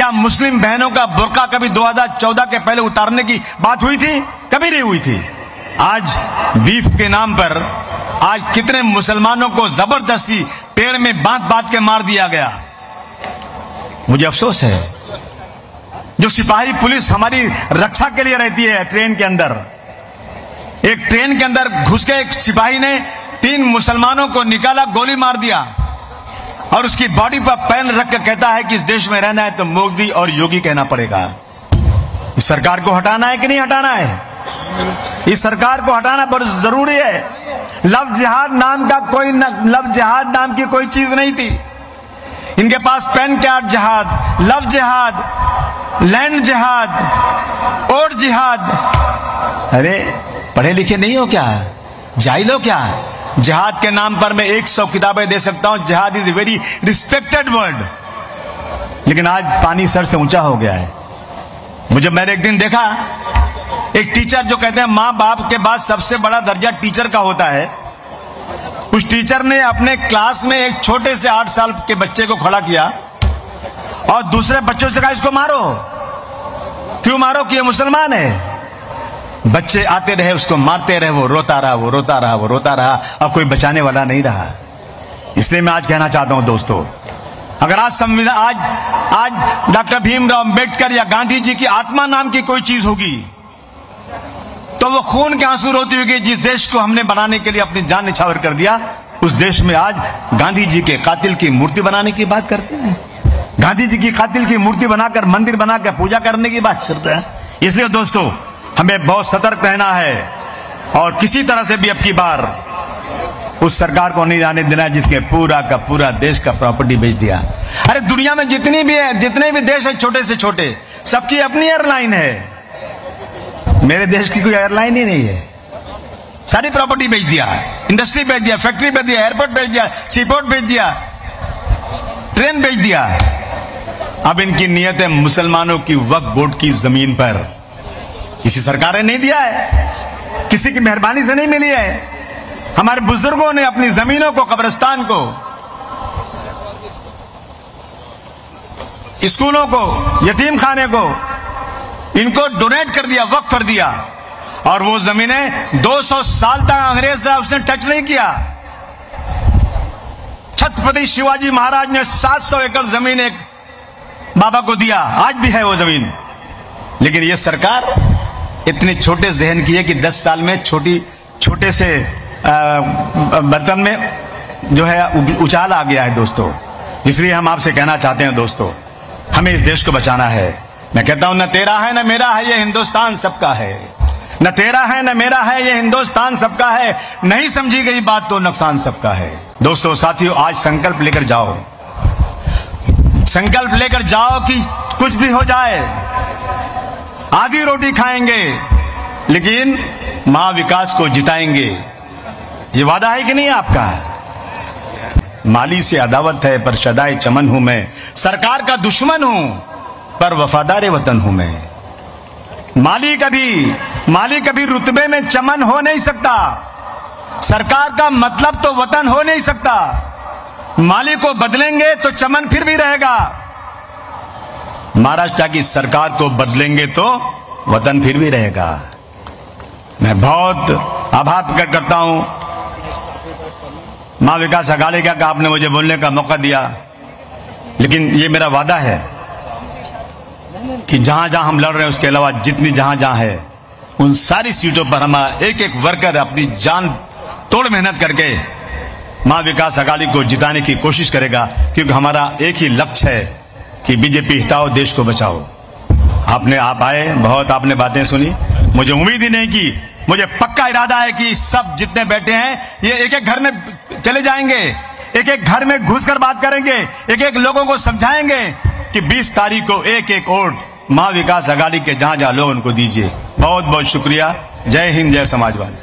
क्या मुस्लिम बहनों का बुर्का कभी 2014 के पहले उतारने की बात हुई थी? कभी नहीं हुई थी। आज बीफ के नाम पर आज कितने मुसलमानों को जबरदस्ती पेड़ में बांध के मार दिया गया। मुझे अफसोस है, जो सिपाही पुलिस हमारी रक्षा के लिए रहती है ट्रेन के अंदर, एक ट्रेन के अंदर घुस के एक सिपाही ने 3 मुसलमानों को निकाला, गोली मार दिया और उसकी बॉडी पर पेन रख कर कहता है कि इस देश में रहना है तो मोदी और योगी कहना पड़ेगा। इस सरकार को हटाना है कि नहीं हटाना है? इस सरकार को हटाना बहुत जरूरी है। लव जिहाद नाम की कोई चीज नहीं थी इनके पास। पेन कार्ड जिहाद, लव जिहाद, लैंड जिहाद, और जिहाद। अरे पढ़े लिखे नहीं हो क्या? जाहिल हो क्या? जिहाद के नाम पर मैं 100 किताबें दे सकता हूं। जिहाद is a very respected word, लेकिन आज पानी सर से ऊंचा हो गया है। मैंने एक दिन देखा एक टीचर जो कहते हैं मां बाप के बाद सबसे बड़ा दर्जा टीचर का होता है। उस टीचर ने अपने क्लास में एक छोटे से 8 साल के बच्चे को खड़ा किया और दूसरे बच्चों से कहा इसको मारो। क्यों मारो? कि ये मुसलमान है। बच्चे आते रहे, उसको मारते रहे, वो रोता रहा और कोई बचाने वाला नहीं रहा। इसलिए मैं आज कहना चाहता हूं दोस्तों, अगर आज संविधान आज डॉक्टर भीमराव अंबेडकर या गांधी जी की आत्मा नाम की कोई चीज होगी तो वो खून के आंसू रोती होगी। जिस देश को हमने बनाने के लिए अपनी जान निछावर कर दिया, उस देश में आज गांधी जी के कातिल की मूर्ति बनाने की बात करते हैं। गांधी जी की कातिल की मूर्ति बनाकर, मंदिर बनाकर पूजा करने की बात करते हैं। इसलिए दोस्तों हमें बहुत सतर्क रहना है और किसी तरह से भी अब की बार उस सरकार को नहीं जाने देना जिसके पूरा का पूरा देश का प्रॉपर्टी बेच दिया। अरे दुनिया में जितने भी देश है, छोटे से छोटे, सबकी अपनी एयरलाइन है। मेरे देश की कोई एयरलाइन ही नहीं है। सारी प्रॉपर्टी बेच दिया, इंडस्ट्री बेच दिया, फैक्ट्री बेच दिया, एयरपोर्ट बेच दिया, सीपोर्ट बेच दिया, ट्रेन बेच दिया। अब इनकी नियत है मुसलमानों की वक्फ बोर्ड की जमीन पर। किसी सरकार ने नहीं दिया है, किसी की मेहरबानी से नहीं मिली है। हमारे बुजुर्गों ने अपनी जमीनों को, कब्रिस्तान को, स्कूलों को, यतीम खाने को, इनको डोनेट कर दिया, वक्फ कर दिया। और वो जमीनें 200 साल तक अंग्रेज था उसने टच नहीं किया। छत्रपति शिवाजी महाराज ने 700 एकड़ जमीन एक बाबा को दिया, आज भी है वो जमीन। लेकिन ये सरकार इतनी छोटे जहन की है कि 10 साल में छोटे से बर्तन में जो है उछाल आ गया है दोस्तों। इसलिए हम आपसे कहना चाहते हैं दोस्तों, हमें इस देश को बचाना है। मैं कहता हूं न तेरा है न मेरा है, ये हिंदुस्तान सबका है। न तेरा है न मेरा है, ये हिंदुस्तान सबका है। नहीं समझी गई बात तो नुकसान सबका है। दोस्तों साथियों, आज संकल्प लेकर जाओ, संकल्प लेकर जाओ कि कुछ भी हो जाए, आधी रोटी खाएंगे लेकिन मां विकास को जिताएंगे। ये वादा है कि नहीं आपका? माली से अदावत है पर शदाए चमन हूं मैं, सरकार का दुश्मन हूं पर वफादार वतन हूं मैं। माली कभी रुतबे में चमन हो नहीं सकता। सरकार का मतलब तो वतन हो नहीं सकता। माली को बदलेंगे तो चमन फिर भी रहेगा। महाराष्ट्र की सरकार को बदलेंगे तो वतन फिर भी रहेगा। मैं बहुत आभार प्रकट करता हूं मां विकास अघाड़ी का कि आपने मुझे बोलने का मौका दिया। लेकिन ये मेरा वादा है कि जहां जहां हम लड़ रहे हैं उसके अलावा जितनी जहां है उन सारी सीटों पर हमारा एक एक वर्कर अपनी जान तोड़ मेहनत करके मां विकास अघाड़ी को जिताने की कोशिश करेगा। क्योंकि हमारा एक ही लक्ष्य है कि बीजेपी हटाओ, देश को बचाओ। आप आए, बहुत आपने बातें सुनी। मुझे उम्मीद ही नहीं की, मुझे पक्का इरादा है कि सब जितने बैठे हैं ये एक एक घर में चले जाएंगे, एक एक घर में घुसकर बात करेंगे, एक एक लोगों को समझाएंगे कि 20 तारीख को एक एक वोट मां विकास अघाड़ी के जहां जहां लोग उनको दीजिए। बहुत बहुत शुक्रिया। जय हिंद, जय समाजवादी।